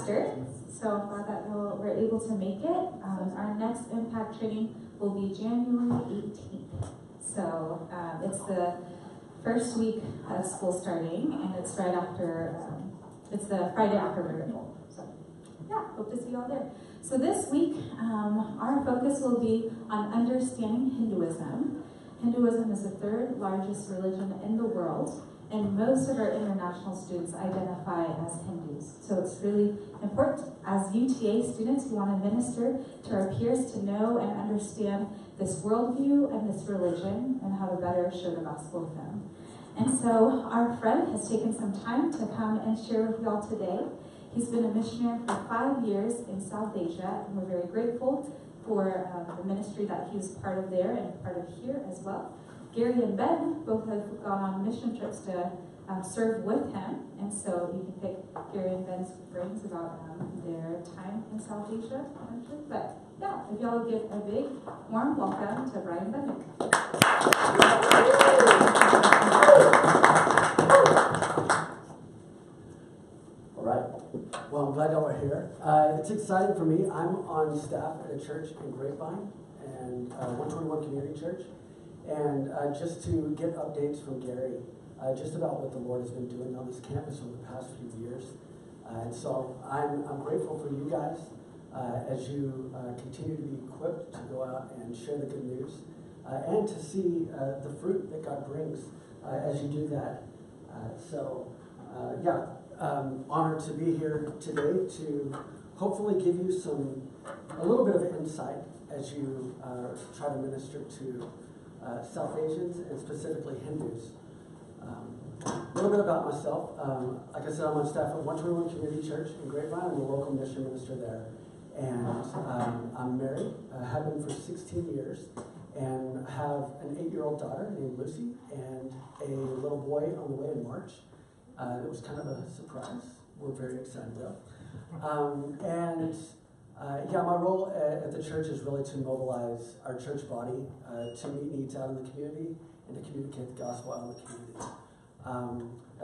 minister. So I'm glad that we're able to make it. Our next impact training will be January 18th. So it's the first week of school starting, and it's right after, it's the Friday after miracle. So yeah, hope to see you all there. So this week, our focus will be on understanding Hinduism. Hinduism is the third largest religion in the world, and most of our international students identify as Hindus. So it's really important as UTA students who want to minister to our peers to know and understand this worldview and this religion and how to better share the gospel with them. And so our friend has taken some time to come and share with y'all today. He's been a missionary for 5 years in South Asia, and we're very grateful for the ministry that he was part of there and part of here as well. Gary and Ben both have gone on mission trips to serve with him, and so you can pick Gary and Ben's brains about their time in South Asia. But yeah, if y'all give a big warm welcome to Bryan Bundick. All right. Well, I'm glad y'all are here. It's exciting for me. I'm on staff at a church in Grapevine and 121 Community Church. And just to get updates from Gary, just about what the Lord has been doing on this campus over the past few years. And so I'm grateful for you guys as you continue to be equipped to go out and share the good news and to see the fruit that God brings as you do that. Honored to be here today to hopefully give you a little bit of insight as you try to minister to South Asians and specifically Hindus. A little bit about myself. Like I said, I'm on staff at 121 Community Church in Grapevine. I'm the local mission minister there. And I'm married, have been for 16 years, and have an 8-year-old daughter named Lucy and a little boy on the way in March. It was kind of a surprise. We're very excited though. My role at the church is really to mobilize our church body to meet needs out in the community and to communicate the gospel out in the community.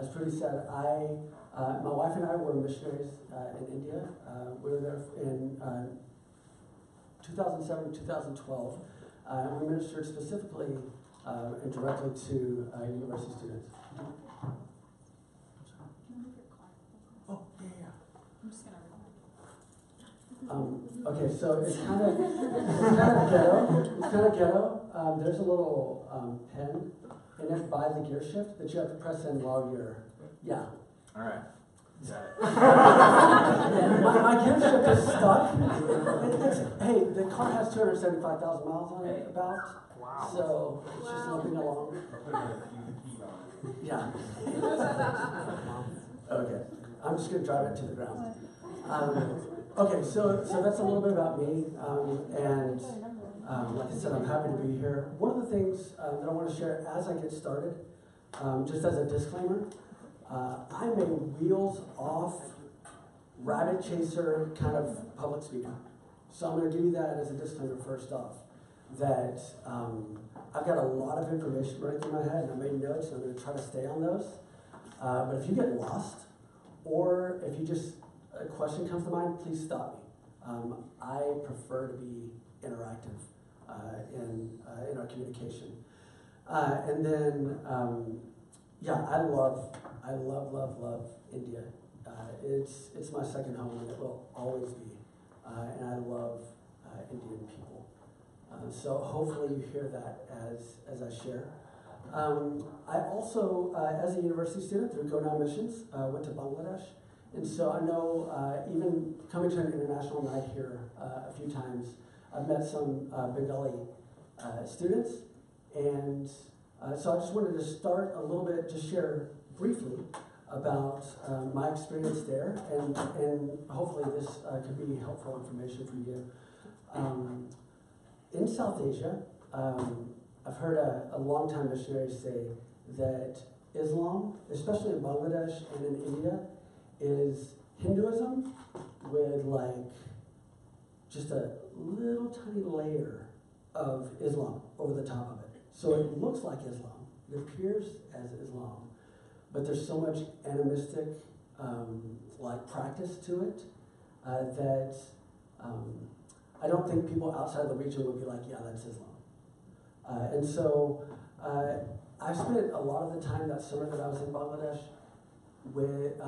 As Prudy said, my wife and I were missionaries in India. We were there in 2007, 2012, and we ministered specifically and directly to university students. Oh, yeah. I'm just gonna Okay, so it's kind of ghetto. It's kind of ghetto. There's a little pen in it by the gear shift that you have to press in while you're, yeah. All right. Got it. my gear shift is stuck. Hey, the car has 275,000 miles on it, about. Wow. So it's just limping along. Yeah. Okay. I'm just going to drive it to the ground. Okay, so that's a little bit about me, like I said, I'm happy to be here. One of the things that I want to share as I get started, just as a disclaimer, I'm a wheels-off, rabbit chaser kind of public speaker. So I'm going to give you that as a disclaimer first off, that I've got a lot of information running through my head, and I made notes, and I'm going to try to stay on those. But if you get lost, or if you just a question comes to mind, please stop me. I prefer to be interactive in our communication. And then, I love India. It's my second home, and it will always be. And I love Indian people. So hopefully you hear that as I share. I also, as a university student through Go Now Missions, went to Bangladesh. And so I know, even coming to an international night here a few times, I've met some Bengali students. And so I just wanted to start a little bit, just share briefly about my experience there. And hopefully this could be helpful information for you. In South Asia, I've heard a long-time missionary say that Islam, especially in Bangladesh and in India, is Hinduism with like just a little tiny layer of Islam over the top of it. So it looks like Islam, it appears as Islam, but there's so much animistic like practice to it that I don't think people outside the region would be like, yeah, that's Islam. And so I spent a lot of the time that summer that I was in Bangladesh with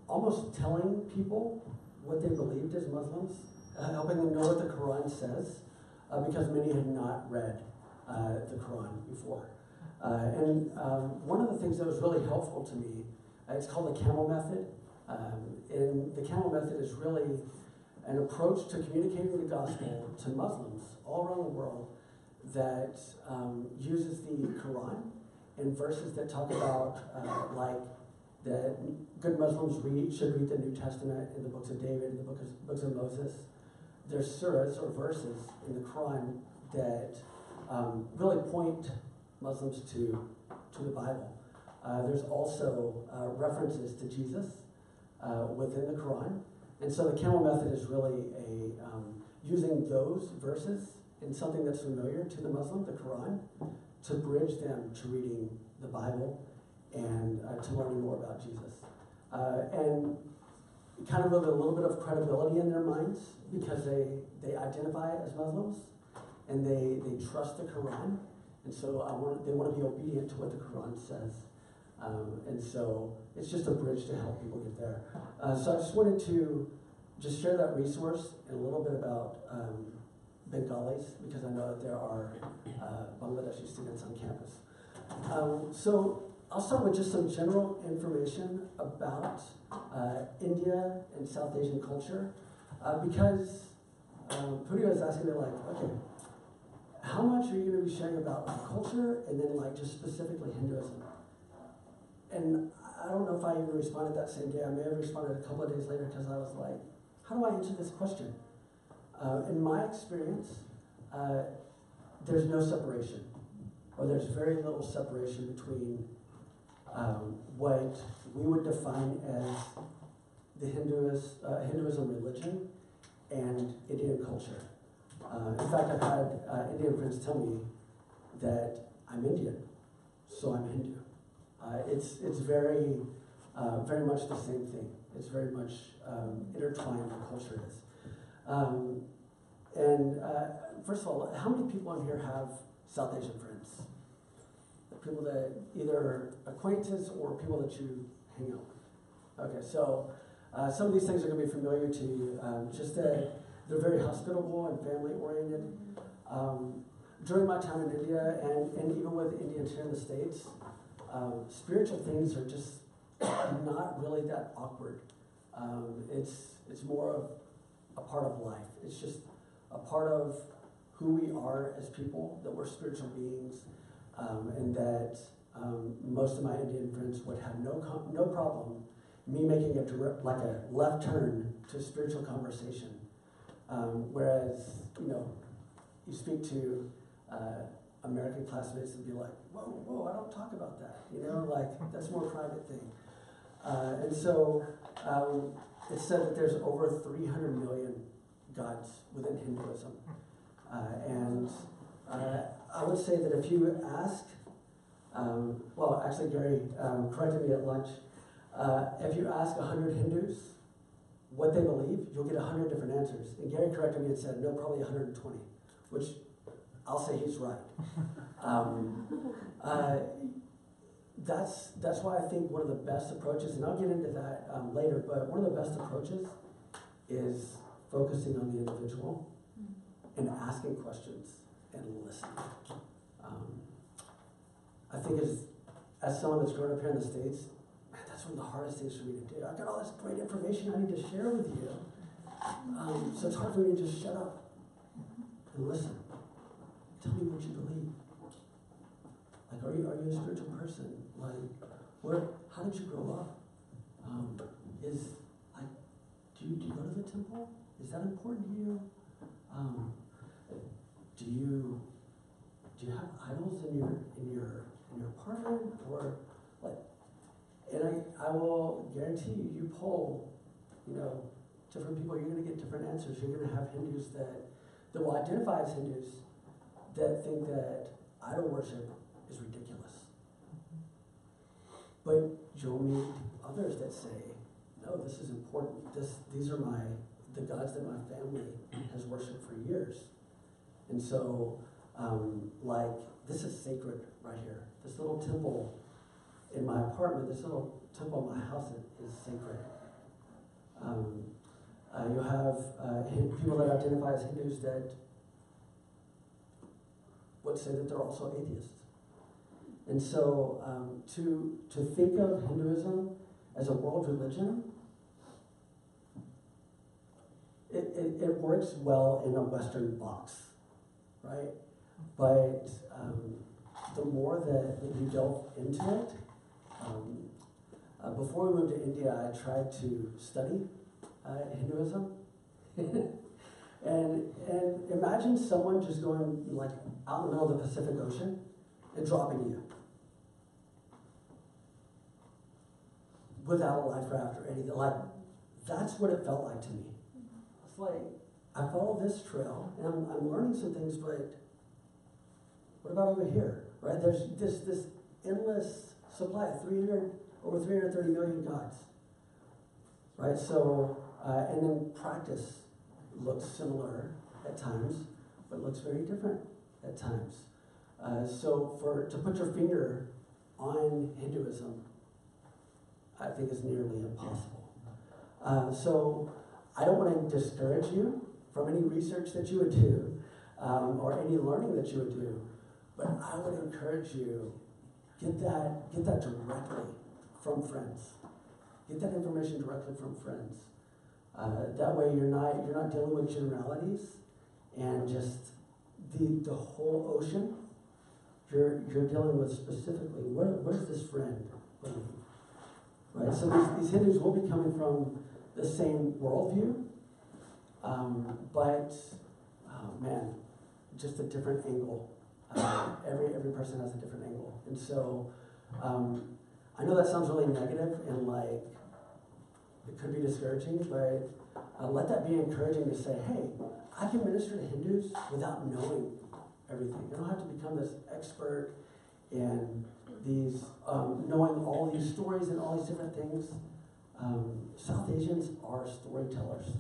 almost telling people what they believed as Muslims, helping them know what the Quran says, because many had not read the Quran before. And one of the things that was really helpful to me, it's called the camel method. And the camel method is really an approach to communicating the gospel to Muslims all around the world that uses the Quran and verses that talk about like that good Muslims should read the New Testament and the books of David and the books of Moses. There's surahs or verses in the Quran that really point Muslims to the Bible. There's also references to Jesus within the Quran. And so the camel method is really using those verses in something that's familiar to the Muslim, the Quran, to bridge them to reading the Bible and to learning more about Jesus. And kind of with a little bit of credibility in their minds because they identify as Muslims and they trust the Quran. And so they want to be obedient to what the Quran says. And so it's just a bridge to help people get there. So I just wanted to just share that resource and a little bit about Bengalis, because I know that there are Bangladeshi students on campus. So I'll start with just some general information about India and South Asian culture, because Puri was asking me like, okay, how much are you going to be sharing about the culture and then like just specifically Hinduism? And I don't know if I even responded that same day. I may have responded a couple of days later because I was like, how do I answer this question? In my experience, there's no separation, or there's very little separation between what we would define as the Hinduism religion and Indian culture. In fact, I've had Indian friends tell me that I'm Indian, so I'm Hindu. It's very much the same thing. It's very much intertwined, the culture is. First of all, how many people in here have South Asian friends? People that either acquaintances or people that you hang out with. Okay, so some of these things are going to be familiar to you. Just that they're very hospitable and family-oriented. During my time in India, and even with Indians here in the States, spiritual things are just not really that awkward. It's more of a part of life. It's just a part of who we are as people, that we're spiritual beings, and that most of my Indian friends would have no problem me making a left turn to spiritual conversation. Whereas, you speak to American classmates and be like, whoa, I don't talk about that. That's more private thing. And so it's said that there's over 300 million gods within Hinduism. And I would say that if you ask, actually Gary corrected me at lunch, if you ask 100 Hindus what they believe, you'll get 100 different answers. And Gary corrected me and said, no, probably 120, which I'll say he's right. That's why I think one of the best approaches, and I'll get into that later, but one of the best approaches is focusing on the individual and asking questions and listening. I think as someone that's grown up here in the States, man, that's one of the hardest things for me to do. I've got all this great information I need to share with you. So it's hard for me to just shut up and listen. Tell me what you believe. Like, are you a spiritual person? Like, how did you grow up? Do you go to the temple? Is that important to you? Do you have idols in your apartment, or like? And I will guarantee you poll, different people, you're going to get different answers. You're going to have Hindus that will identify as Hindus that think that idol worship is ridiculous. But you'll meet others that say, no, this is important. These are the gods that my family has worshipped for years. And so, like, this is sacred right here. This little temple in my apartment, this little temple in my house is sacred. You have people that identify as Hindus that would say that they're also atheists. And so to think of Hinduism as a world religion, it works well in a Western box, right? But the more that you delve into it, before we moved to India, I tried to study Hinduism. and imagine someone just going like out in the middle of the Pacific Ocean and dropping you without a life raft or anything. Like, that's what it felt like to me. It's like, I follow this trail and I'm learning some things, but what about over here, right? There's this endless supply of over 330 million gods, right? So, and then practice looks similar at times, but looks very different at times. So to put your finger on Hinduism, I think is nearly impossible. So I don't want to discourage you from any research that you would do, or any learning that you would do, but I would encourage you, get that directly from friends. Get that information directly from friends. That way you're not dealing with generalities and just the whole ocean. You're dealing with specifically what does this friend believe? Right? So these Hindus will be coming from the same worldview, but man, just a different angle. Every person has a different angle, and so I know that sounds really negative and like it could be discouraging, but let that be encouraging to say, hey, I can minister to Hindus without knowing everything. I don't have to become this expert in these, knowing all these stories and all these different things. South Asians are storytellers.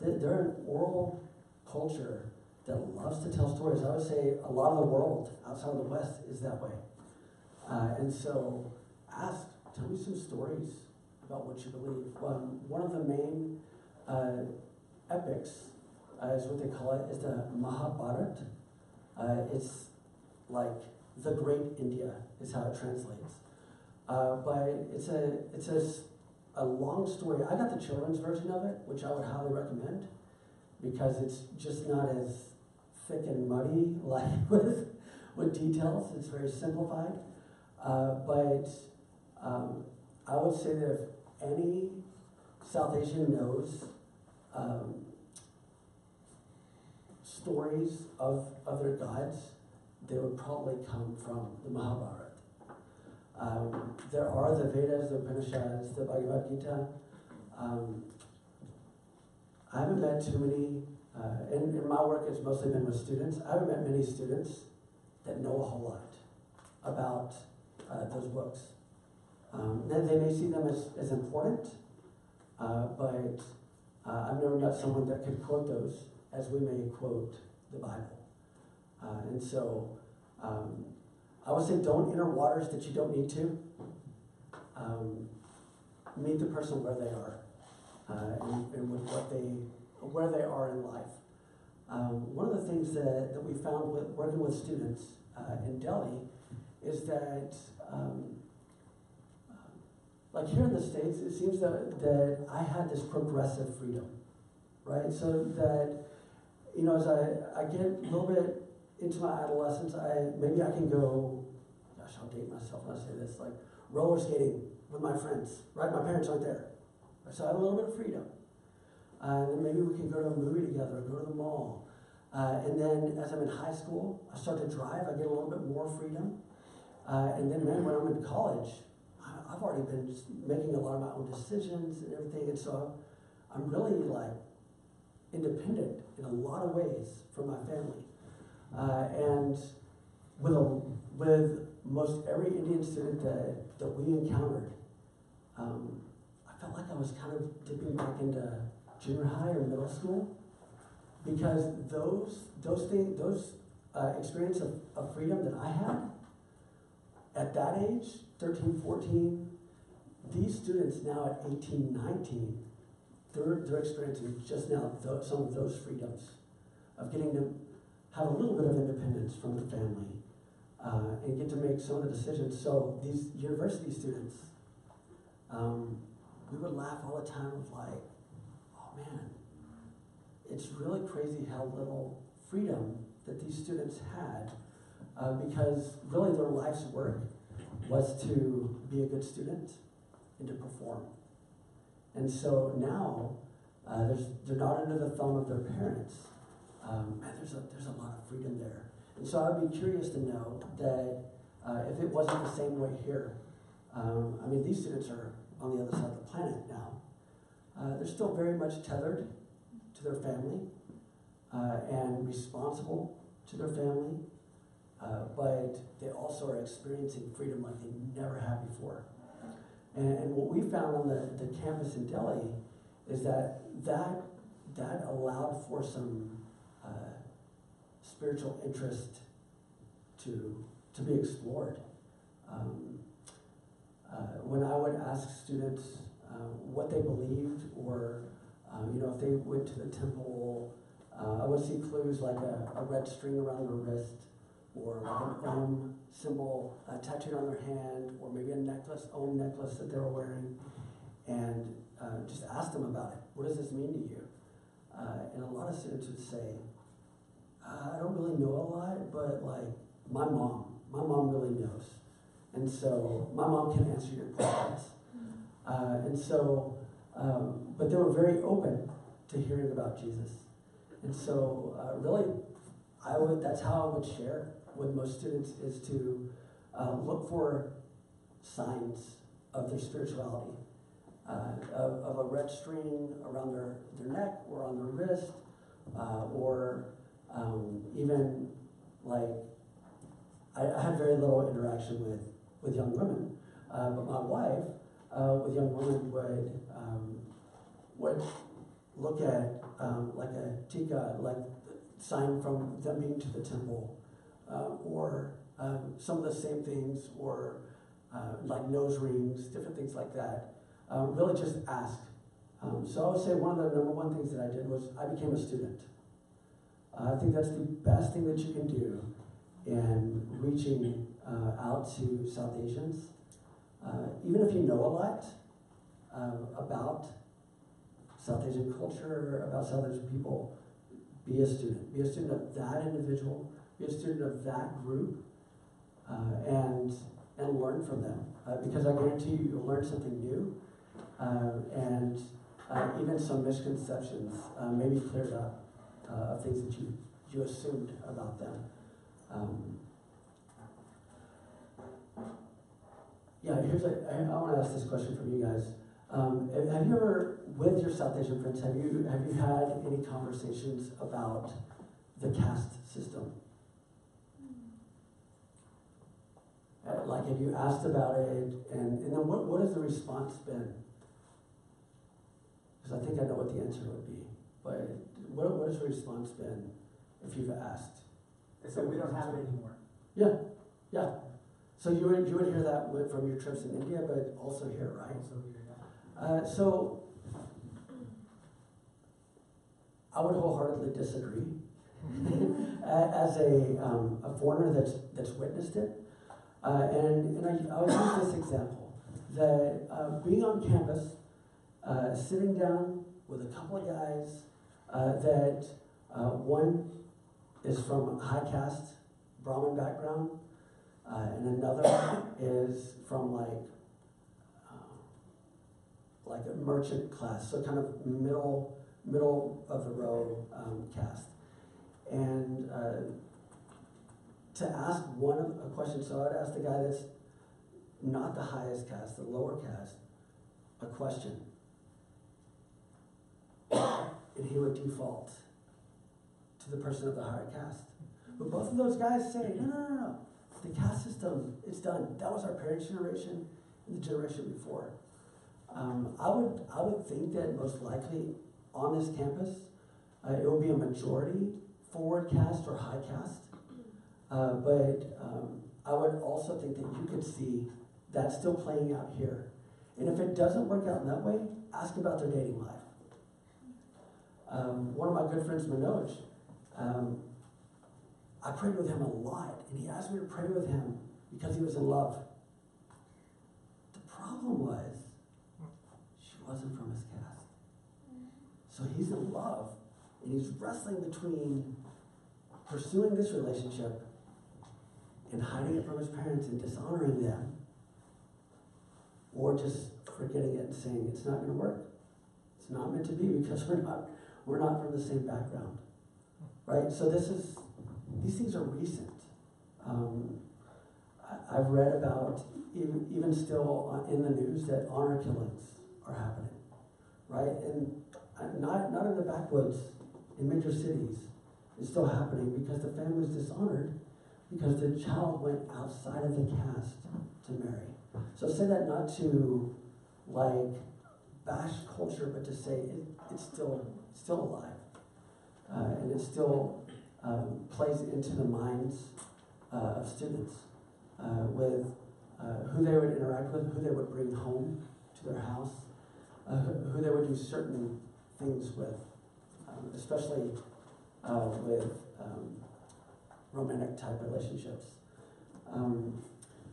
They're an oral culture that loves to tell stories. I would say a lot of the world outside of the West is that way. And so tell me some stories about what you believe. One of the main epics, is what they call it, is the Mahabharata. It's like the Great India is how it translates. But it's a long story. I got the children's version of it, which I would highly recommend, because it's just not as thick and muddy like with details. It's very simplified. But I would say that if any South Asian knows stories of their gods, they would probably come from the Mahabharata. There are the Vedas, the Upanishads, the Bhagavad Gita. I haven't met too many, in my work it's mostly been with students. I haven't met many students that know a whole lot about those books. They may see them as important, but I've never met someone that could quote those as we may quote the Bible. And so I would say don't enter waters that you don't need to. Meet the person where they are, and with where they are in life. One of the things that we found with working with students in Delhi is that like here in the States, it seems that I had this progressive freedom, right? So that, you know, as I get a little bit into my adolescence, maybe I can go, gosh, I'll date myself when I say this, like roller skating with my friends, right? My parents aren't there. So I have a little bit of freedom. And then maybe we can go to a movie together, go to the mall. And then as I'm in high school, I start to drive, I get a little bit more freedom. And then when I'm in college, I've already been making a lot of my own decisions and everything. And so I'm really like independent in a lot of ways from my family. And with most every Indian student that we encountered, felt like I was kind of dipping back into junior high or middle school, because those things, experience of freedom that I had at that age, 13, 14, these students now at 18, 19, they're experiencing just now some of those freedoms of getting to have a little bit of independence from the family and get to make some of the decisions. So these university students, we would laugh all the time of like, oh man, it's really crazy how little freedom that these students had because really their life's work was to be a good student and to perform. And so now they're not under the thumb of their parents. Man, there's a lot of freedom there. And so I'd be curious to know that if it wasn't the same way here, I mean, these students are on the other side of the planet now. They're still very much tethered to their family and responsible to their family, but they also are experiencing freedom like they never had before. And what we found on the campus in Delhi is that allowed for some spiritual interest to be explored. When I would ask students what they believed, or if they went to the temple, I would see clues like a red string around their wrist, or like an Om symbol tattooed on their hand, or maybe a necklace, Om necklace that they were wearing, and just ask them about it. What does this mean to you? And a lot of students would say, I don't really know a lot, but like my mom really knows. And so my mom can answer your questions. But they were very open to hearing about Jesus. And so really, that's how I would share with most students, is to look for signs of their spirituality, of a red string around their neck or on their wrist, or even like, I had very little interaction with young women, but my wife with young women would look at like a tika, like sign from them being to the temple, or some of the same things, or like nose rings, different things like that. Really just ask. So I would say one of the number one things that I did was I became a student. I think that's the best thing that you can do in reaching out to South Asians. Even if you know a lot about South Asian culture, about South Asian people, be a student. Be a student of that individual, be a student of that group, and learn from them. Because I guarantee you'll learn something new, and even some misconceptions may be cleared up of things that you assumed about them. I want to ask this question from you guys. Have you ever, with your South Asian friends, have you had any conversations about the caste system? Like, have you asked about it, and then what has the response been? Because I think I know what the answer would be, but what has the response been if you've asked? They said we don't have it anymore. Yeah. So you would hear that from your trips in India, but also here, right? Also here, yeah. So I would wholeheartedly disagree. As a foreigner that's witnessed it, and I would use this example, that being on campus, sitting down with a couple of guys that one is from high caste Brahmin background, and another is from like a merchant class, so kind of middle of the row caste. And to ask a question, so I'd ask the guy that's not the highest caste, the lower caste, a question. And he would default to the person of the higher caste. But both of those guys say, no. The caste system, it's done. That was our parents' generation and the generation before. I would think that most likely on this campus, it will be a majority forward cast or high cast. But I would also think that you could see that still playing out here. And if it doesn't work out in that way, ask about their dating life. One of my good friends, Manoj, I prayed with him a lot, and he asked me to pray with him because he was in love. The problem was, she wasn't from his caste. So he's in love, and he's wrestling between pursuing this relationship and hiding it from his parents and dishonoring them, or just forgetting it and saying it's not going to work. It's not meant to be because we're not from the same background, right? So these things are recent. I've read about even still in the news that honor killings are happening, right? And not in the backwoods in major cities. It's still happening because the family's dishonored because the child went outside of the caste to marry. So say that not to like bash culture, but to say it's still alive, and it still plays into the minds of students with who they would interact with, who they would bring home to their house, who they would do certain things with, especially with romantic type relationships.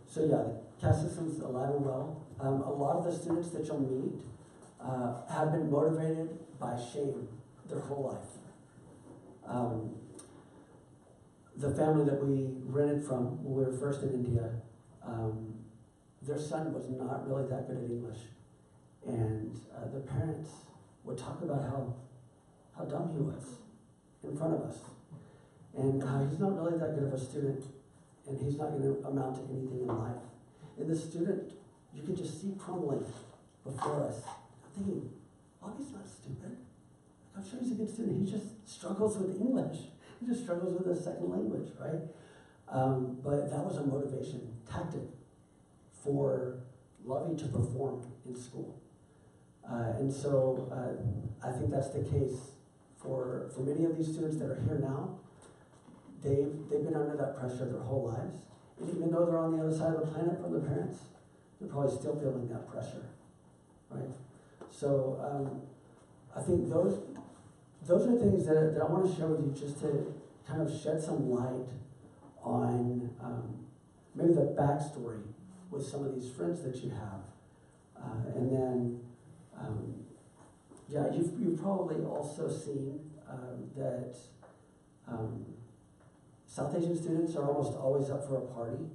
So yeah, the caste system's alive and well. A lot of the students that you'll meet have been motivated by shame their whole life. The family that we rented from when we were first in India, their son was not really that good at English. And the parents would talk about how dumb he was in front of us. And how he's not really that good of a student, and he's not going to amount to anything in life. And the student, you could just see crumbling before us. I'm thinking, Bobby's not stupid. I'm sure he's a good student. He just struggles with English. He just struggles with a second language, right? But that was a motivation tactic for Lovey to perform in school. And so I think that's the case for many of these students that are here now. They've been under that pressure their whole lives. And even though they're on the other side of the planet from their parents, they're probably still feeling that pressure, right? So I think those are things that I want to share with you just to kind of shed some light on maybe the backstory with some of these friends that you have. And then, yeah, you've probably also seen that South Asian students are almost always up for a party.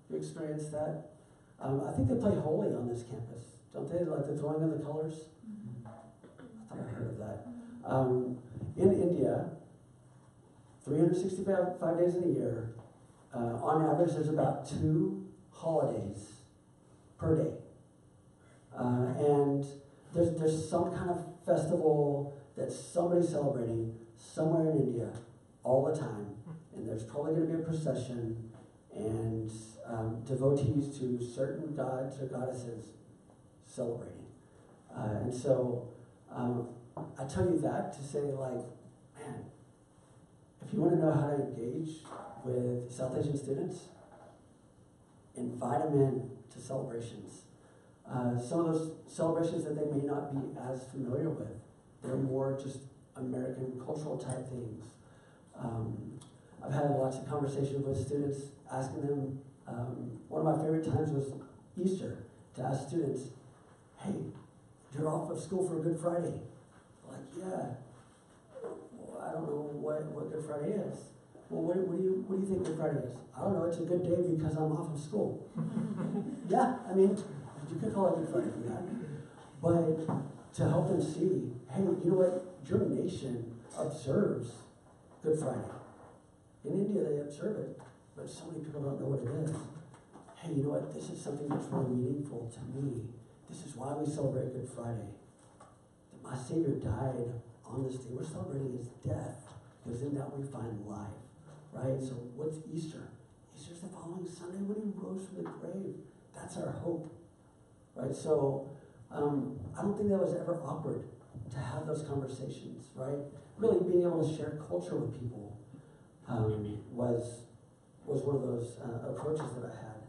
You experienced that? I think they play Holi on this campus, don't they? Like the throwing of the colors? I thought I heard of that. In India, 365 days in a year, on average there's about 2 holidays per day. And there's some kind of festival that somebody's celebrating somewhere in India all the time. And there's probably going to be a procession and devotees to certain gods or goddesses celebrating. And so I tell you that to say, like, man, if you want to know how to engage with South Asian students, invite them in to celebrations. Some of those celebrations that they may not be as familiar with, they're more just American cultural type things. I've had lots of conversations with students asking them, one of my favorite times was Easter, to ask students, hey, you're off of school for Good Friday. Like, yeah, well, I don't know what Good Friday is. Well, what do you think Good Friday is? I don't know, it's a good day because I'm off of school. Yeah, I mean, you could call it Good Friday for that. But to help them see, hey, you know what, your nation observes Good Friday. In India, they observe it, but so many people don't know what it is. Hey, you know what? This is something that's really meaningful to me. This is why we celebrate Good Friday. That my Savior died on this day. We're celebrating his death, because in that we find life, right? So what's Easter? Easter's the following Sunday when he rose from the grave. That's our hope, right? So I don't think that was ever awkward to have those conversations, right? Really being able to share culture with people was one of those approaches that I had.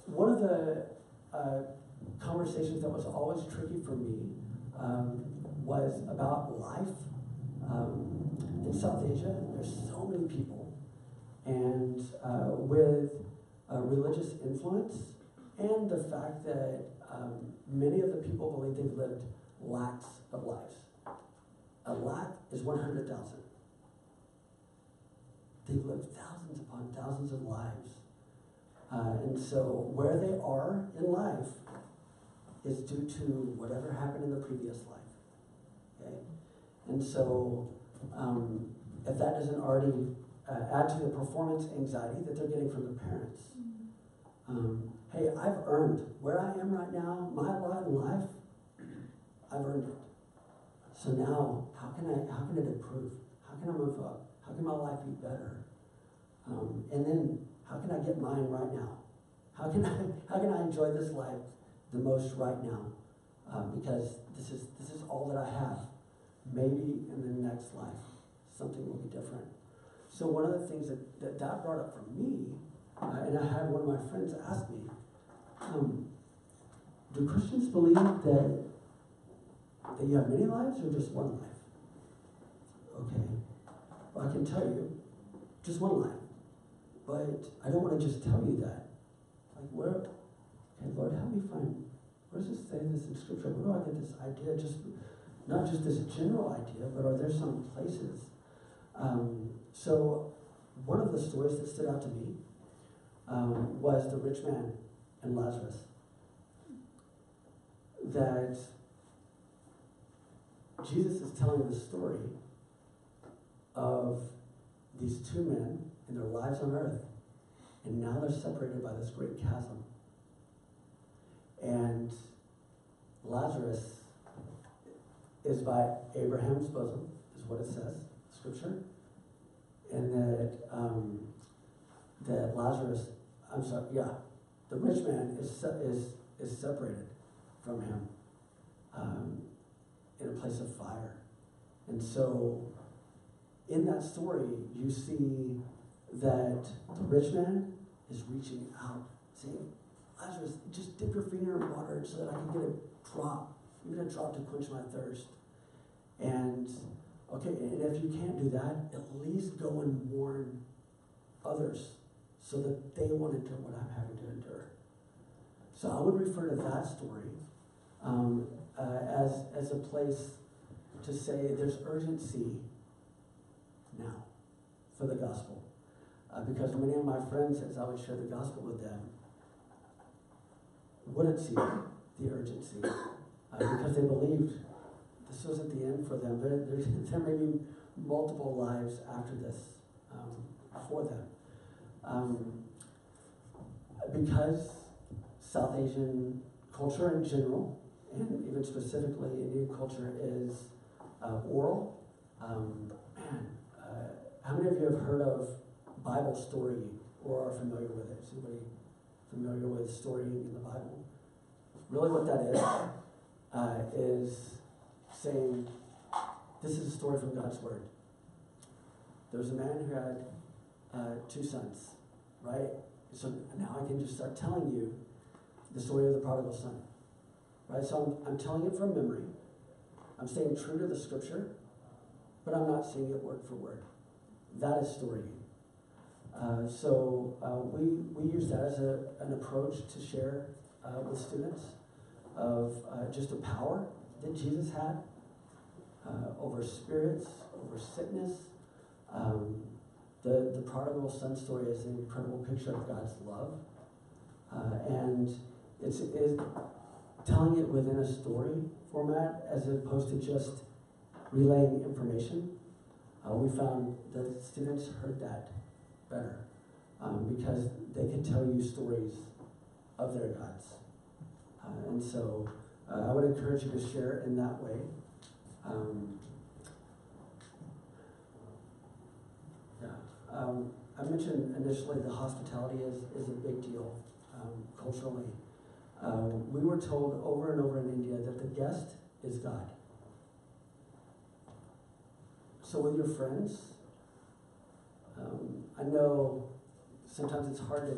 One of the conversations that was always tricky for me was about life in South Asia. There's so many people, and with religious influence, and the fact that many of the people believe they've lived lakhs of lives. A lakh is 100,000. They've lived thousands upon thousands of lives. And so where they are in life is due to whatever happened in the previous life. Okay? And so if that doesn't already add to the performance anxiety that they're getting from the parents, hey, I've earned where I am right now, my lot in life, I've earned it. So now, how can it improve? How can I move up? How can my life be better? And then, how can I get mine right now? How can I enjoy this life the most right now? Because this is all that I have. Maybe in the next life, something will be different. So one of the things that brought up for me, and I had one of my friends ask me, do Christians believe that you have many lives or just one life? Okay. Well, I can tell you, just one life. But I don't want to just tell you that. Like, where, okay, Lord, help me find, where does it say this in Scripture? Where do I get this idea? Not just this general idea, but are there some places? So one of the stories that stood out to me was the rich man and Lazarus. That Jesus is telling the story of these two men in their lives on earth, and now they're separated by this great chasm. And Lazarus is by Abraham's bosom, is what it says, Scripture, and that Lazarus, the rich man is separated from him in a place of fire. And so in that story, you see that the rich man is reaching out, saying, Lazarus, just dip your finger in water so that I can get a drop, even a drop to quench my thirst. And, okay, and if you can't do that, at least go and warn others so that they won't endure what I'm having to endure. So I would refer to that story as a place to say there's urgency now for the gospel. Because many of my friends, as I would share the gospel with them, wouldn't see the urgency because they believed this was at the end for them. There may be multiple lives after this for them. Because South Asian culture in general, and even specifically Indian culture, is oral. How many of you have heard of Bible story or are familiar with it? Is anybody familiar with storying in the Bible? Really what that is saying, this is a story from God's Word. There's a man who had 2 sons, right? So now I can just start telling you the story of the prodigal son, right? So I'm telling it from memory. I'm staying true to the Scripture, but I'm not saying it word for word. That is storying. So we use that as an approach to share with students of just the power that Jesus had over spirits, over sickness. The prodigal son story is an incredible picture of God's love. And it's telling it within a story format as opposed to just relaying information. We found that students heard that better because they could tell you stories of their gods. And so I would encourage you to share in that way. I mentioned initially the hospitality is a big deal culturally. we were told over and over in India that the guest is God. So with your friends, I know sometimes it's hard to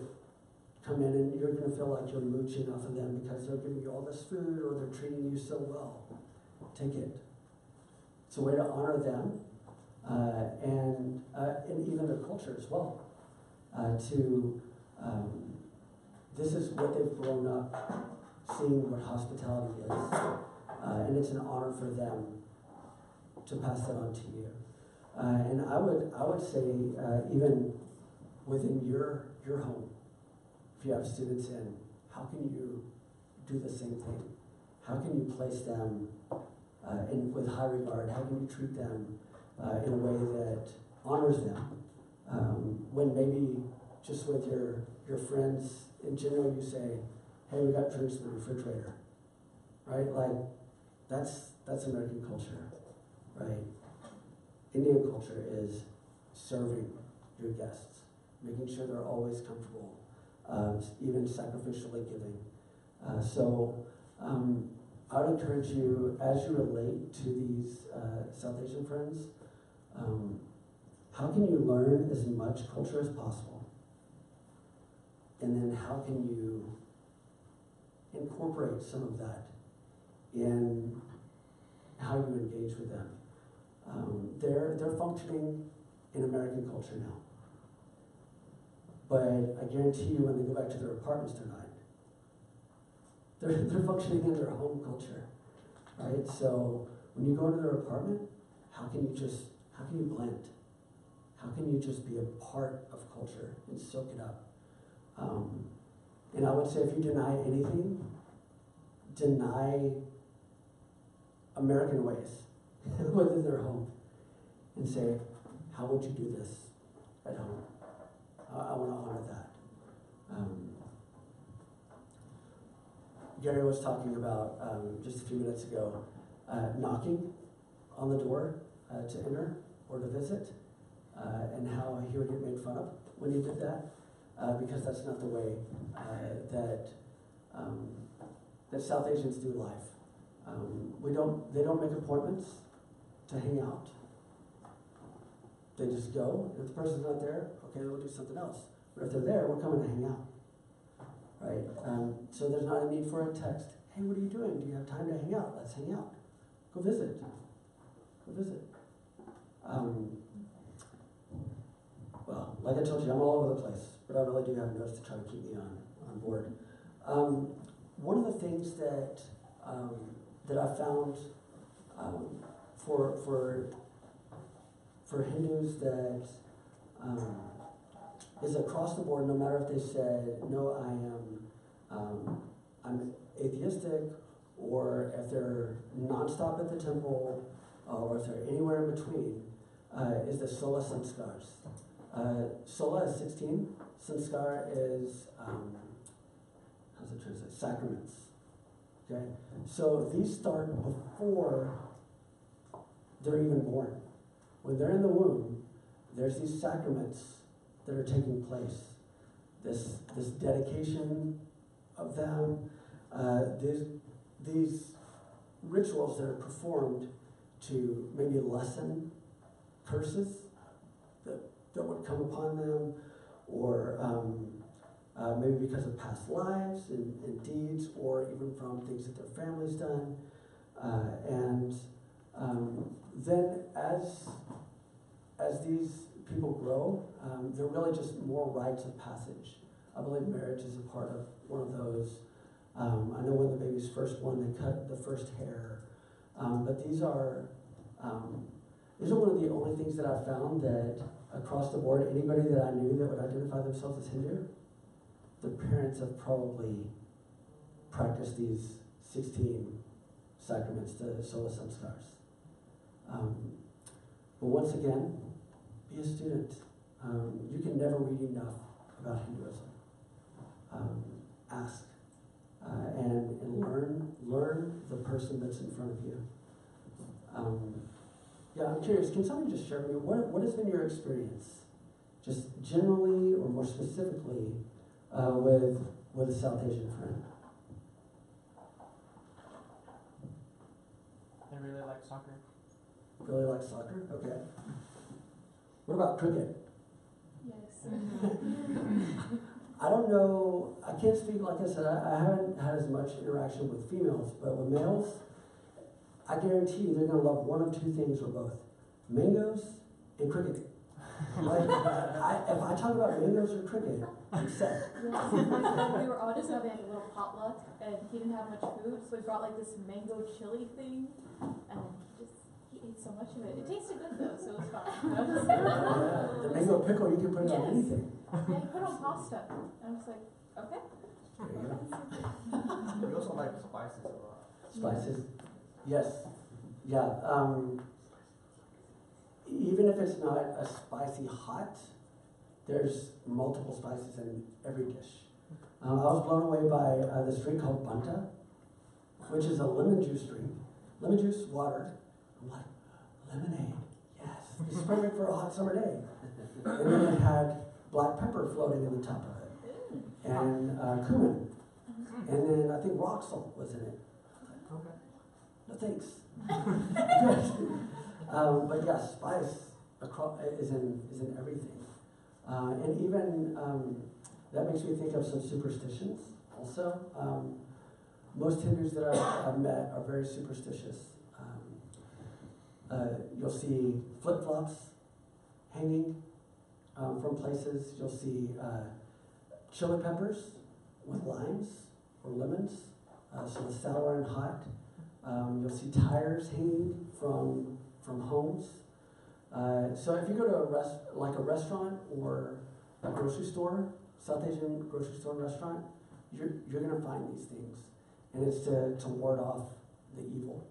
come in and you're going to feel like you're mooching off of them because they're giving you all this food or they're treating you so well. Take it. It's a way to honor them and even their culture as well. This is what they've grown up seeing what hospitality is, and it's an honor for them to pass that on to you. And I would say even within your home, if you have students in, how can you do the same thing? How can you place them with high regard? How can you treat them in a way that honors them? When maybe just with your friends in general, you say, "Hey, we got drinks in the refrigerator," right? Like that's American culture, right? Indian culture is serving your guests, making sure they're always comfortable, even sacrificially giving. I would encourage you, as you relate to these South Asian friends, how can you learn as much culture as possible? And then how can you incorporate some of that in how you engage with them? They're functioning in American culture now. But I guarantee you when they go back to their apartments tonight, they're functioning in their home culture, right? So when you go into their apartment, how can you blend? How can you just be a part of culture and soak it up? And I would say if you deny anything, deny American ways within their home and say, how would you do this at home? I want to honor that. Gary was talking about just a few minutes ago, knocking on the door to enter or to visit, and how he would get made fun of when he did that, because that's not the way that South Asians do life. They don't make appointments to hang out. They just go, and if the person's not there, okay, we'll do something else. But if they're there, we're coming to hang out, right? So there's not a need for a text. Hey, what are you doing? Do you have time to hang out? Let's hang out. Go visit. Go visit. Well, like I told you, I'm all over the place, but I really do have notes to try to keep me on board. One of the things that I found for Hindus that is across the board, no matter if they said, no, I'm atheistic, or if they're nonstop at the temple, or if they're anywhere in between, is the Sola Sanskars. Sola is 16, Sanskar is, how's it translate? Sacraments. Okay? So these start before they're even born. When they're in the womb, there's these sacraments that are taking place. This dedication of them, these rituals that are performed to maybe lessen curses that would come upon them, or maybe because of past lives and deeds, or even from things that their family's done. Then as these people grow, they're really just more rites of passage. I believe marriage is a part of one of those. I know when the baby's first born, they cut the first hair. But these are one of the only things that I found that across the board, anybody that I knew that would identify themselves as Hindu, their parents have probably practiced these 16 sacraments, the Sola Samskars. But once again, be a student. You can never read enough about Hinduism. Ask and learn the person that's in front of you. Yeah, I'm curious, can somebody just share with me, what has been your experience, just generally or more specifically, with a South Asian friend? like soccer. Really like soccer? Okay. What about cricket? Yes. I don't know, I can't speak, like I said, I haven't had as much interaction with females, but with males, I guarantee you they're gonna love one of two things or both. Mangoes and cricket. Like, if I talk about mangoes or cricket, I'm set. Yes. We were all just having like a little potluck, and he didn't have much food, so we brought like this mango chili thing, and he ate so much of it. It tasted good though, so it was fine. Yeah, the mango pickle, you can put it on Yes. anything. Yeah, he put it on pasta, and I was like, okay. There you go. We also like spices a lot. Spices, yes, yeah. Even if it's not a spicy hot, there's multiple spices in every dish. I was blown away by this drink called Bundick, which is a lemon juice drink. Lemon juice, water. I'm like, lemonade, yes. This is perfect for a hot summer day. And then it had black pepper floating in the top of it, and cumin. And then I think rock salt was in it. Okay. No thanks. But yeah, spice is in everything. And even that makes me think of some superstitions also. Most Hindus that I've met are very superstitious. You'll see flip-flops hanging from places. You'll see chili peppers with limes or lemons, so the sour and hot. You'll see tires hanging from homes. So if you go to a restaurant or a grocery store, South Asian grocery store and restaurant, you're gonna find these things, and it's to ward off the evil.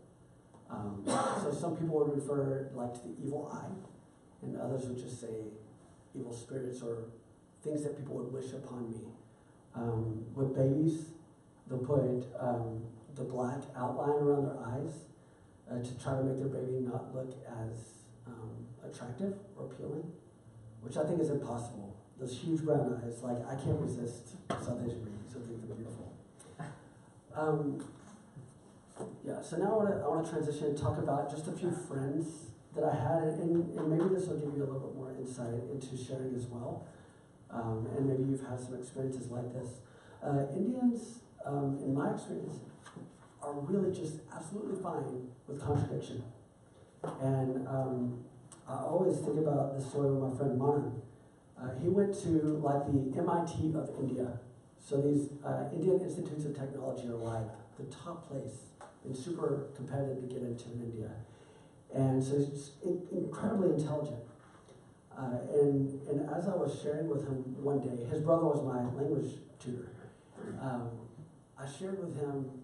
So some people would refer like to the evil eye, and others would just say evil spirits or things that people would wish upon me. With babies, they'll put the black outline around their eyes to try to make their baby not look as attractive or appealing, which I think is impossible. Those huge brown eyes, like I can't resist South Asian babies. I think they're beautiful. Yeah, so now I want to transition and talk about just a few friends that I had, and maybe this will give you a little bit more insight into sharing as well. And maybe you've had some experiences like this. Indians, in my experience, are really just absolutely fine with contradiction. And I always think about the story with my friend Manan. He went to like the MIT of India. So these Indian Institutes of Technology are like the top place and super competitive to get into in India. And so he's incredibly intelligent. And as I was sharing with him one day, his brother was my language tutor. I shared with him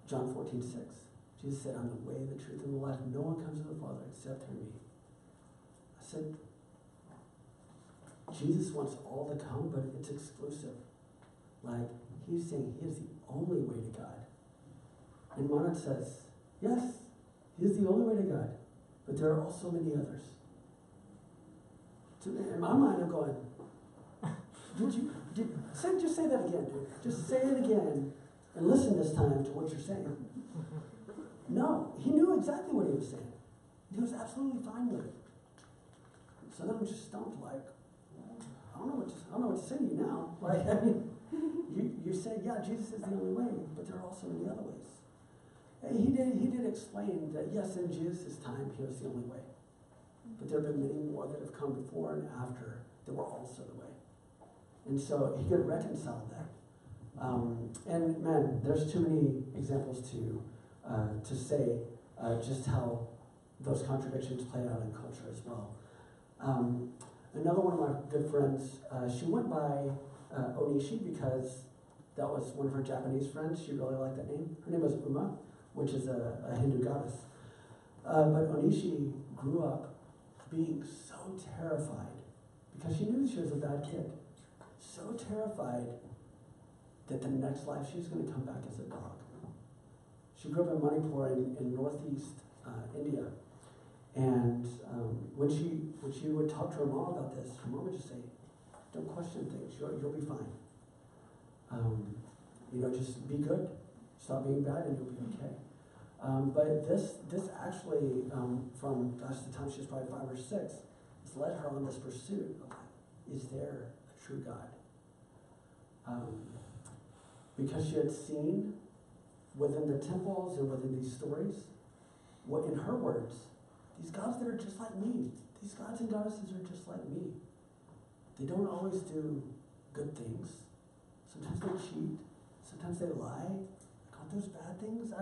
John 14:6. Jesus said, "I'm the way, the truth, and the life. No one comes to the Father except through me." I said, Jesus wants all to come, but it's exclusive. Like, he's saying he is the only way to God. And Manan says, yes, he is the only way to God, but there are also many others. So in my mind, I'm going, just say that again, dude. Just say it again and listen this time to what you're saying. No, he knew exactly what he was saying. He was absolutely fine with it. So then I'm just stumped, like, I don't know what to say to you now. Like, I mean, you said, yeah, Jesus is the only way, but there are also many other ways. And he did explain that, yes, in Jesus' time, he was the only way. But there have been many more that have come before and after that were also the way. And so he could reconcile that. And man, there's too many examples to say just how those contradictions play out in culture as well. Another one of my good friends, she went by Onishi because that was one of her Japanese friends. She really liked that name. Her name was Uma, which is a Hindu goddess. But Onishi grew up being so terrified because she knew she was a bad kid. So terrified that the next life she was going to come back as a dog. She grew up in Manipur in northeast India. And when she would talk to her mom about this, her mom would just say, don't question things, you'll be fine. Just be good, stop being bad, and you'll be okay. But this actually, from the time she was probably 5 or 6, has led her on this pursuit of, is there a true God? Because she had seen within the temples and within these stories, what in her words, these gods that are just like me, these gods and goddesses are just like me. They don't always do good things. Sometimes they cheat. Sometimes they lie. Aren't those bad things?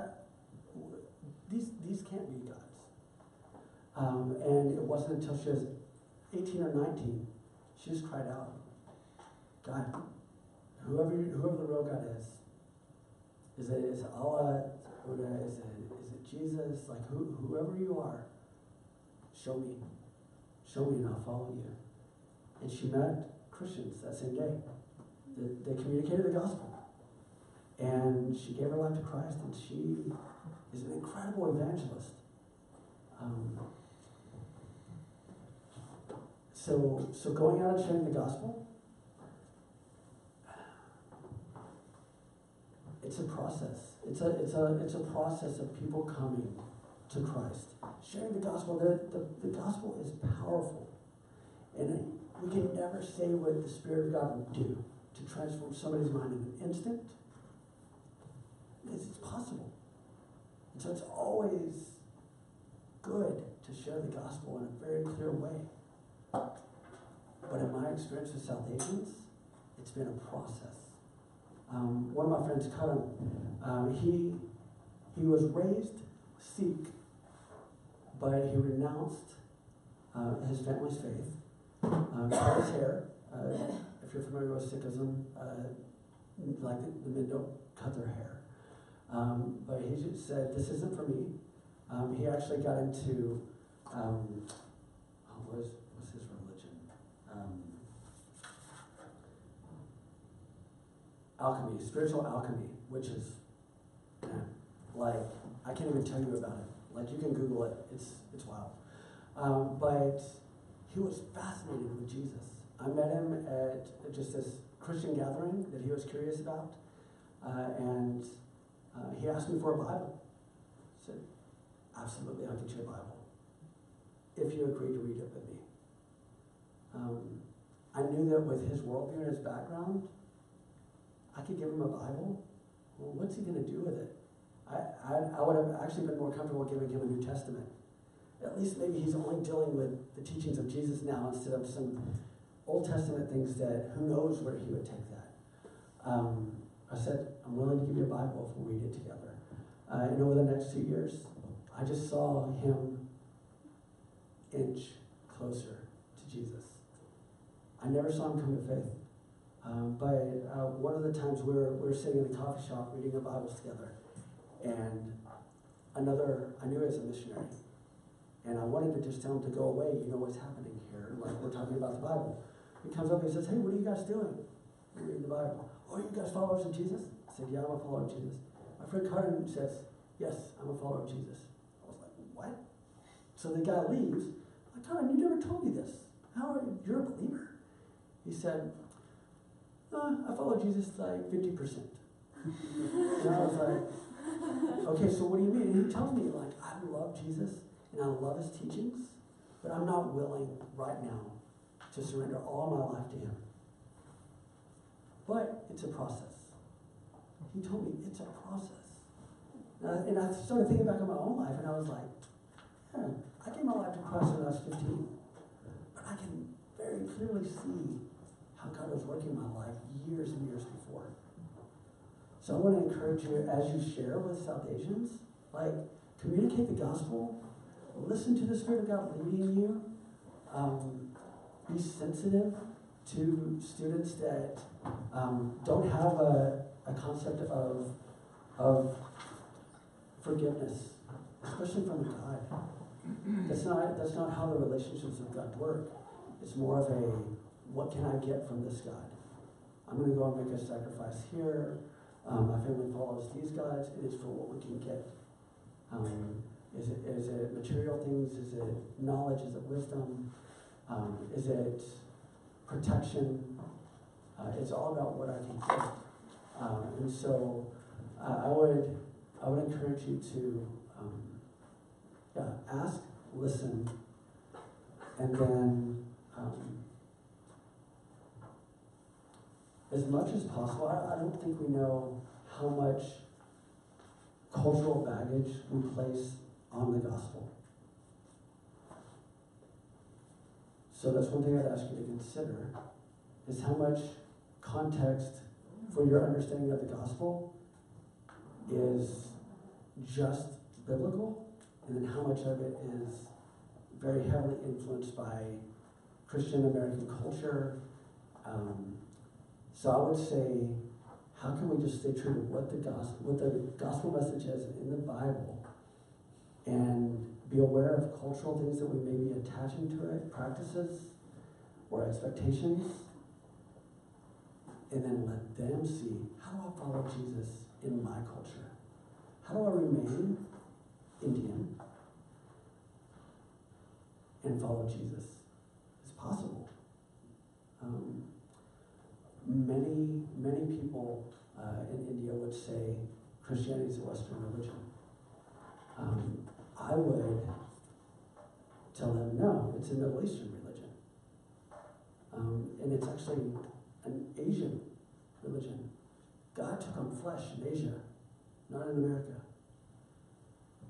These can't be gods. And it wasn't until she was 18 or 19, she just cried out, God, whoever the real God is it Allah, Buddha, is it Jesus, like whoever you are, show me and I'll follow you. And she met Christians that same day. They communicated the gospel. And she gave her life to Christ, and she is an incredible evangelist. So going out and sharing the gospel, it's a process. It's a process of people coming to Christ. Sharing the gospel, the gospel is powerful. And we can never say what the Spirit of God would do to transform somebody's mind in an instant. It's possible. And so it's always good to share the gospel in a very clear way. But in my experience with South Asians, it's been a process. One of my friends, Karan, he was raised Sikh, but he renounced his family's faith, cut his hair. If you're familiar with Sikhism, like the men don't cut their hair. But he just said, this isn't for me. He actually got into, what's his religion? Alchemy, spiritual alchemy, which is, man, like, I can't even tell you about it. Like, you can Google it. It's wild. But he was fascinated with Jesus. I met him at just this Christian gathering that he was curious about. And he asked me for a Bible. I said, absolutely, I'll get you a Bible, if you agree to read it with me. I knew that with his worldview and his background, I could give him a Bible. Well, what's he going to do with it? I would have actually been more comfortable giving him a New Testament. At least maybe he's only dealing with the teachings of Jesus now instead of some Old Testament things that who knows where he would take that. I said, I'm willing to give you a Bible if we'll read it together. And over the next 2 years, I just saw him inch closer to Jesus. I never saw him come to faith. But one of the times we were sitting in a coffee shop reading the Bibles together, and I knew he was a missionary, and I wanted to just tell him to go away. You know what's happening here? Like, we're talking about the Bible. He comes up and he says, hey, what are you guys doing? We're reading the Bible. Oh, you guys followers of Jesus? I said, yeah, I'm a follower of Jesus. My friend Karan says, yes, I'm a follower of Jesus. I was like, what? So the guy leaves. I'm like, Karan, you never told me this. How are you? You're a believer. He said, I follow Jesus like 50%. And I was like, okay, so what do you mean? And he tells me, like, I love Jesus and I love his teachings, but I'm not willing right now to surrender all my life to him. But it's a process. He told me it's a process. And I started thinking back on my own life, and I was like, yeah, I gave my life to Christ when I was 15. But I can very clearly see how God was working in my life years and years before. So I want to encourage you, as you share with South Asians, like, communicate the gospel, listen to the Spirit of God leading you, be sensitive to students that don't have a concept of forgiveness, especially from God. That's not how the relationships with God work. It's more of a, what can I get from this God? I'm going to go and make a sacrifice here. My family follows these gods. It is for what we can get. Is it material things? Is it knowledge? Is it wisdom? Is it protection? It's all about what I can get. And so I would encourage you to ask, listen, and then as much as possible, I don't think we know how much cultural baggage we place on the gospel. So that's one thing I'd ask you to consider, is how much context for your understanding of the gospel is just biblical, and then how much of it is very heavily influenced by Christian American culture. So I would say, how can we just stay true to what the gospel message is in the Bible, and be aware of cultural things that we may be attaching to it, practices or expectations, and then let them see, how do I follow Jesus in my culture? How do I remain Indian and follow Jesus? It's possible. Many people in India would say Christianity is a Western religion. I would tell them, no, it's a Middle Eastern religion. And it's actually an Asian religion. God took on flesh in Asia, not in America.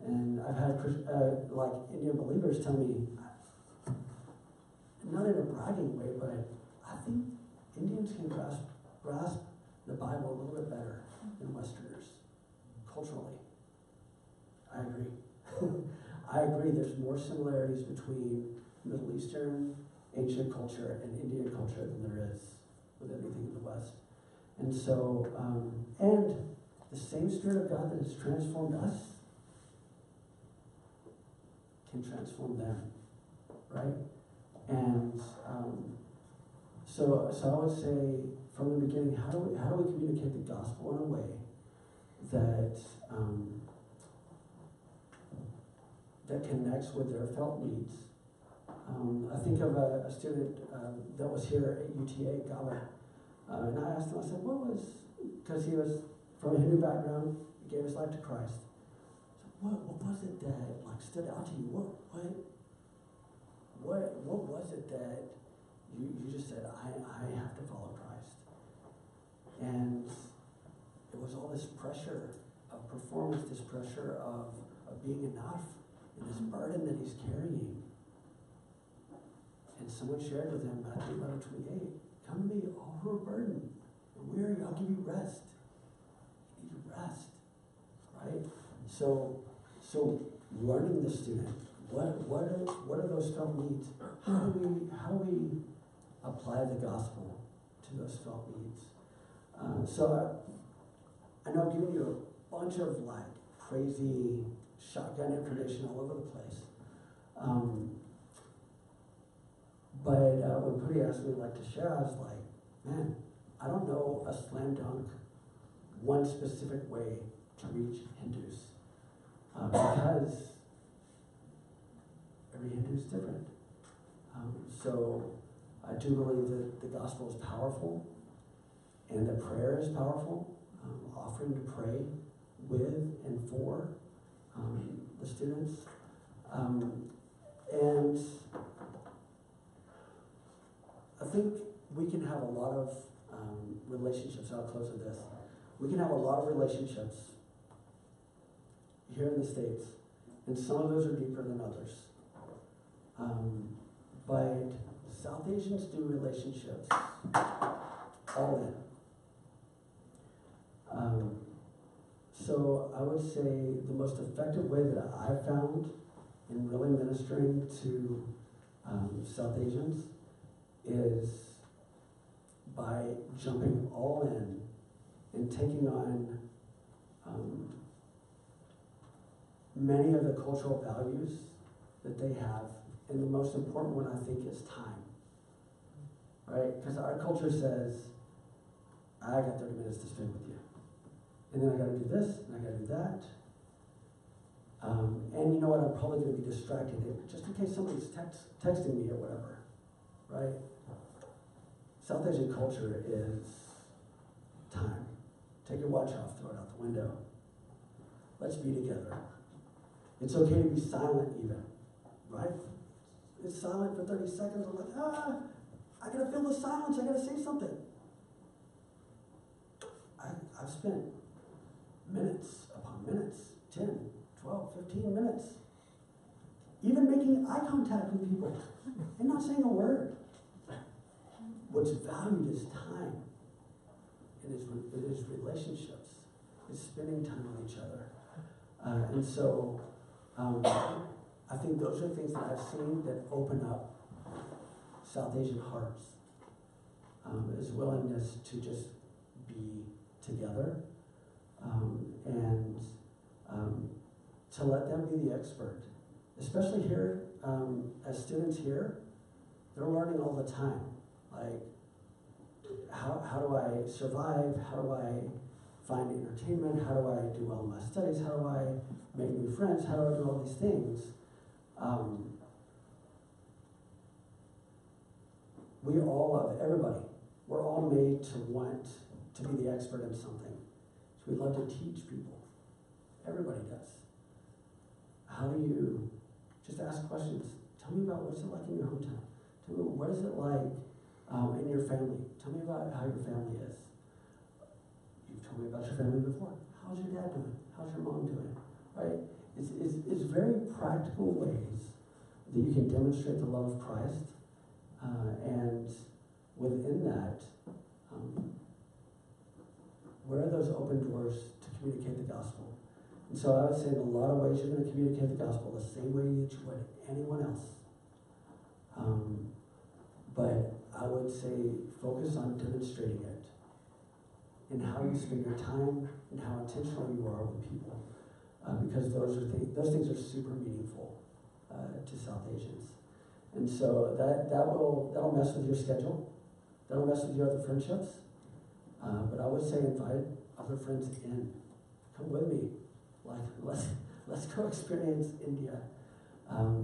And I've had Indian believers tell me, not in a bragging way, but I think Indians can grasp the Bible a little bit better than Westerners, culturally. I agree. I agree there's more similarities between Middle Eastern, ancient culture, and Indian culture than there is with anything in the West. And so, and the same Spirit of God that has transformed us can transform them, right? And so I would say from the beginning, how do we communicate the gospel in a way that that connects with their felt needs? I think of a student that was here at UTA, Gaba, and I asked him, I said, because he was from a Hindu background, he gave his life to Christ. So what was it that stood out to you? What was it that you just said, I have to follow Christ? And it was all this pressure of performance, this pressure of being enough, and this burden that he's carrying. And someone shared with him, Matthew 11:28, come to me, all who are burdened and weary, I'll give you rest. You need rest, right? So learning the student, what are those felt needs? How do we apply the gospel to those felt needs? So I know I'm giving you a bunch of crazy shotgun information all over the place. But when Puri asked me to share, I was like, man, I don't know a slam dunk, one specific way to reach Hindus. Because every Hindu is different. So I do believe that the gospel is powerful and that prayer is powerful. Offering to pray with and for the students. And I think we can have a lot of relationships. I'll close with this. We can have a lot of relationships here in the States, and some of those are deeper than others. But South Asians do relationships all in. So I would say the most effective way that I've found in really ministering to South Asians is by jumping all in and taking on many of the cultural values that they have. And the most important one, I think, is time. Right? Because our culture says, I got 30 minutes to spend with you. And then I got to do this, and I got to do that. And you know what? I'm probably going to be distracted just in case somebody's texting me or whatever. Right? South Asian culture is time. Take your watch off, throw it out the window. Let's be together. It's okay to be silent even, right? It's silent for 30 seconds. I'm like, I gotta fill the silence. I gotta say something. I've spent minutes upon minutes, 10, 12, 15 minutes, even making eye contact with people and not saying a word. What's valued is time. It is relationships. It's spending time with each other. And so I think those are things that I've seen that open up South Asian hearts. Is willingness to just be together and to let them be the expert. Especially here, as students here, they're learning all the time. Like, how do I survive? How do I find entertainment? How do I do well in my studies? How do I make new friends? How do I do all these things? We all love everybody. We're all made to want to be the expert in something. So we love to teach people. Everybody does. How do you just ask questions? Tell me about what's it like in your hometown. Tell me what is it like in your family. Tell me about how your family is. You've told me about your family before. How's your dad doing? How's your mom doing? Right? It's very practical ways that you can demonstrate the love of Christ. And within that, where are those open doors to communicate the gospel? And so I would say in a lot of ways you're going to communicate the gospel the same way that you would anyone else. But I would say focus on demonstrating it in how you spend your time and how intentional you are with people. Because those things are super meaningful to South Asians. And so that'll mess with your schedule. That'll mess with your other friendships. But I would say invite other friends in. Come with me. Like, let's go experience India.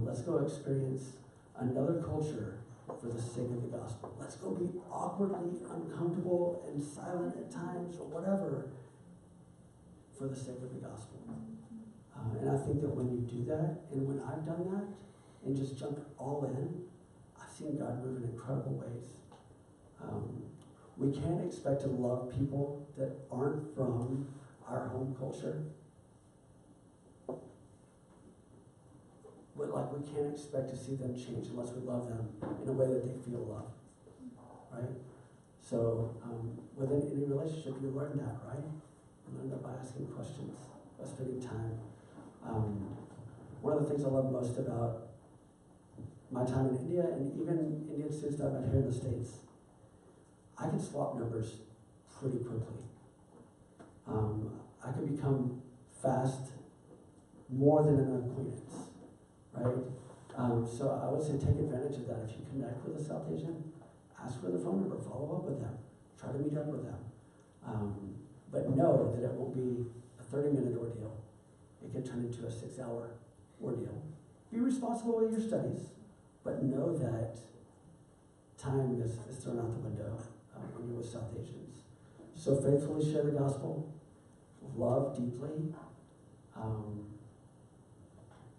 Let's go experience another culture for the sake of the gospel. Let's go be awkwardly uncomfortable and silent at times or whatever for the sake of the gospel. And I think that when you do that, and when I've done that, and just jumped all in, I've seen God move in incredible ways. We can't expect to love people that aren't from our home culture. But like, we can't expect to see them change unless we love them in a way that they feel loved, right? So within any relationship, you learn that, right? You learn that by asking questions, by spending time. One of the things I love most about my time in India, and even Indian students that I've met here in the States, I can swap numbers pretty quickly. I can become fast more than an acquaintance, right? So I would say take advantage of that. If you connect with a South Asian, ask for their phone number, follow up with them, try to meet up with them. But know that it won't be a 30-minute ordeal. It could turn into a 6-hour ordeal. Be responsible with your studies, but know that time is thrown out the window when you're with South Asians. So faithfully share the gospel, love deeply,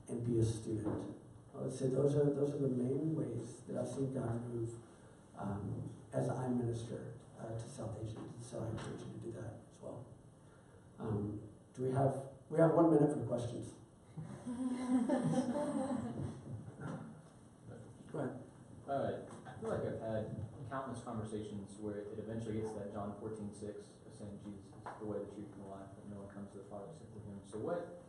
and be a student. I would say those are the main ways that I've seen God move as I minister to South Asians. So I encourage you to do that as well. We have 1 minute for questions. Go ahead. I feel like I've had countless conversations where it eventually gets to that John 14:6, saying Jesus is the way, the truth, and the life, and no one comes to the Father except through him. So what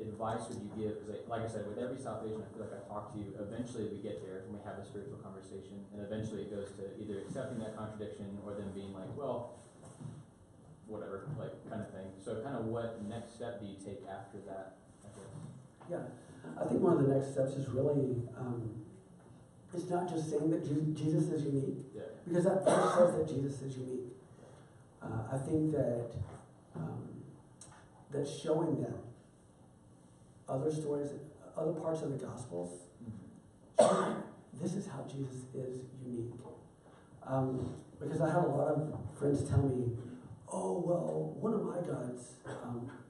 advice would you give? Because like I said, with every South Asian I feel like I talk to you, eventually we get there and we have a spiritual conversation, and eventually it goes to either accepting that contradiction or them being like, well, whatever, like kind of thing. So kind of what next step do you take after that, I guess? Yeah, I think one of the next steps is really, it's not just saying that Jesus is unique, because that verse says that Jesus is unique. I think that that showing them other stories, other parts of the Gospels, this is how Jesus is unique. Because I have a lot of friends tell me, oh, well, one of my gods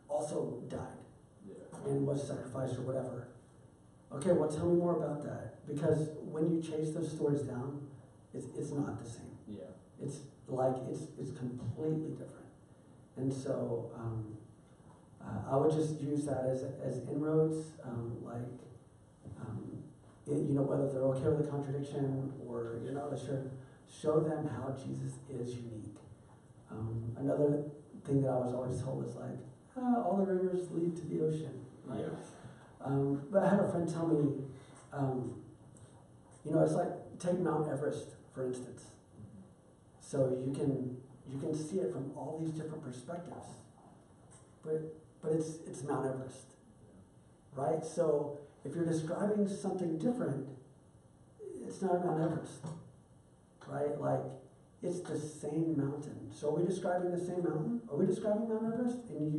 also died. Yeah. and was sacrificed or whatever. Okay, well, tell me more about that. Because when you chase those stories down, it's not the same. Yeah. It's like, it's completely different. And so, I would just use that as inroads, whether they're okay with the contradiction or you're not sure, show them how Jesus is unique. Another thing that I was always told is like, all the rivers lead to the ocean, right? Yeah. But I had a friend tell me, it's like, take Mount Everest, for instance. So you can see it from all these different perspectives. But it's Mount Everest, right? So if you're describing something different, it's not Mount Everest, right? Like, it's the same mountain. So are we describing the same mountain? Are we describing Mount Everest? And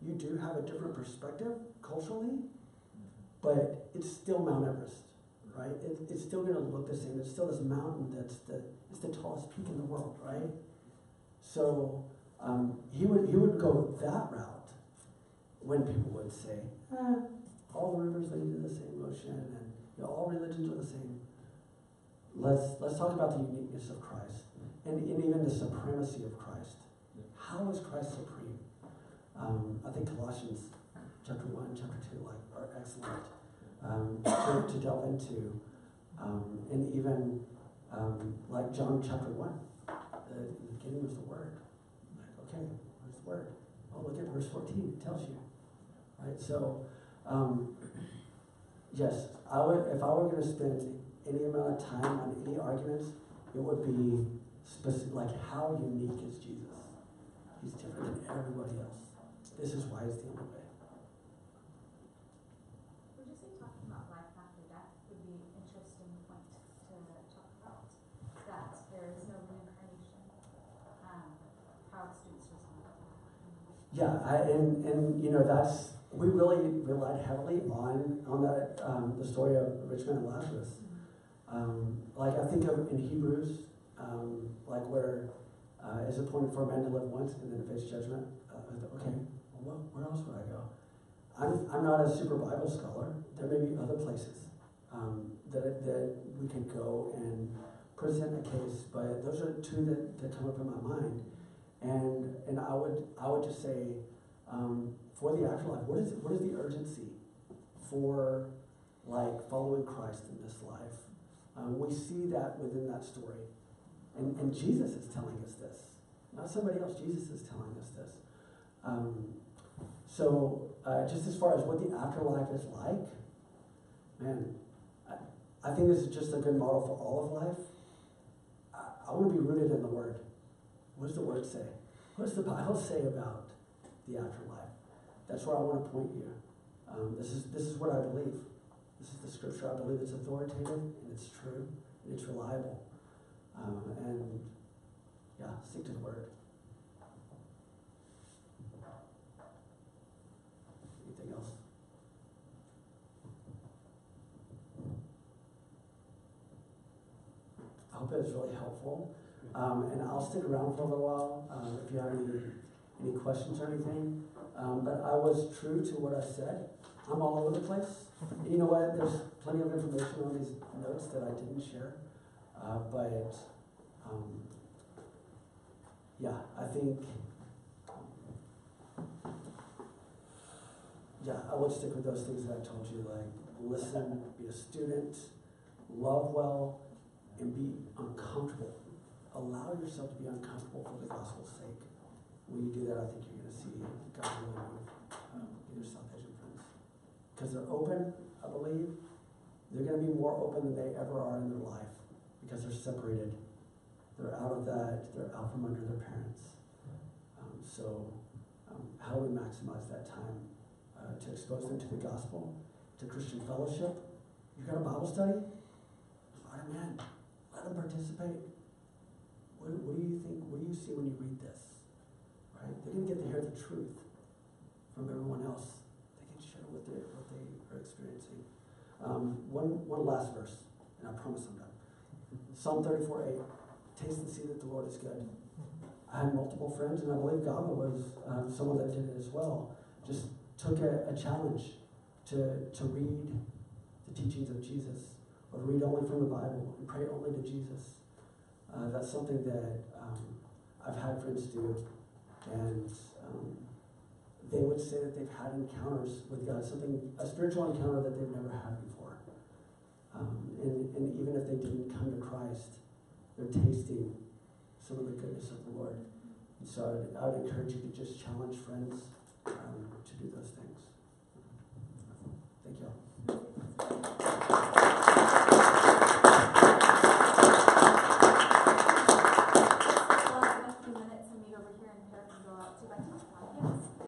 you do have a different perspective culturally, but it's still Mount Everest, right? It's still going to look the same. It's still this mountain it's the tallest peak in the world, right? So he would go that route when people would say, all the rivers lead to the same ocean, and all religions are the same. Let's talk about the uniqueness of Christ, and even the supremacy of Christ. How is Christ supreme? I think Colossians chapter 1, chapter 2 are excellent to delve into, and even like John chapter 1, the beginning was the Word. Like, okay, where's the Word? Oh, look at verse 14. It tells you, right? So, yes, if I were going to spend any amount of time on any arguments, it would be specific, like how unique is Jesus? He's different than everybody else. This is why he's the only way. Would you say talking about life after death would be an interesting point to talk about? That there is no reincarnation, how students respond to that? Yeah, that's, we really relied heavily on that, the story of the rich man and Lazarus. Like I think of in Hebrews, like where it's appointed for a man to live once and then to face judgment. Okay, well, where else would I go? I'm not a super Bible scholar. There may be other places that we could go and present a case, but those are two that come up in my mind. And I would just say, for the afterlife, what is the urgency for like following Christ in this life? We see that within that story, and Jesus is telling us this, not somebody else. Jesus is telling us this. So just as far as what the afterlife is like, man, I think this is just a good model for all of life. I want to be rooted in the Word. What does the Word say? What does the Bible say about the afterlife? That's where I want to point you. This is what I believe. This is the Scripture. I believe it's authoritative and it's true and it's reliable. And yeah, stick to the Word. Anything else? I hope it was really helpful. And I'll stick around for a little while if you have any questions or anything. But I was true to what I said. I'm all over the place. And you know what? There's plenty of information on these notes that I didn't share. Yeah, I think, I would stick with those things that I told you, like listen, be a student, love well, and be uncomfortable. Allow yourself to be uncomfortable for the gospel's sake. When you do that, I think you're going to see God really move in your South Asian friends. Because they're open, I believe. They're going to be more open than they ever are in their life because they're separated. They're out of that. They're out from under their parents. How do we maximize that time to expose them to the gospel, to Christian fellowship? You got a Bible study? Invite them in. Let them participate. What do you think? What do you see when you read this? Right? They're going to get to hear the truth from everyone else. They can share what they are experiencing. One last verse, and I promise I'm done. Psalm 34:8. Taste and see that the Lord is good. I had multiple friends, and I believe Gaba was someone that did it as well. Just took a challenge to read the teachings of Jesus, or read only from the Bible and pray only to Jesus. That's something that I've had friends do, and they would say that they've had encounters with God, a spiritual encounter that they've never had before. And even if they didn't come to Christ, they're tasting some of the goodness of the Lord. And so I would encourage you to just challenge friends to do those things.